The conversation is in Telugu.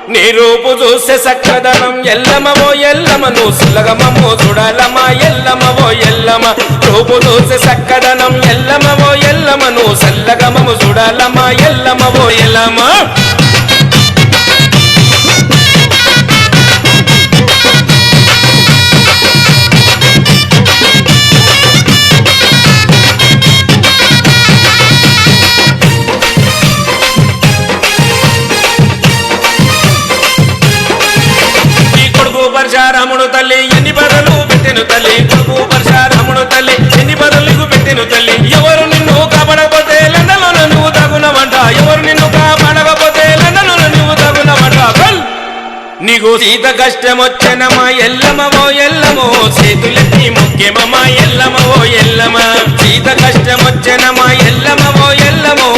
నీ రూపు చూసే సక్కదనం ఎల్లమవో ఎల్లమ నువ్వు సులగమమో చూడాలమా ఎల్లమవో ఎల్లమ రూపు చూసే సక్కదనం ఎల్లమవో ఎల్లమ నువ్వు సల్లగమము చూడాలమా ఎల్లమవో ఎల్లమ పరశురాముడు తల్లి ఎన్ని బదులు పెట్టెను తల్లి కొడుకు పరశురాముడు తల్లి ఎన్ని బదులు పెట్టెను తల్లి ఎవరు నిన్ను కాపాడకపోతే లండన్లో నువ్వు తగునవంట ఎవరు నిన్ను కాపాడకపోతే లండన్లో నువ్వు తగునవంట నీకు సీత కష్టం వచ్చెనమా ఎల్లమవో ఎల్లమో చేతులెత్తి ముఖ్యమమ్మా ఎల్లమవో ఎల్లమ సీత కష్టం వచ్చెనమా ఎల్లమవో ఎల్లమో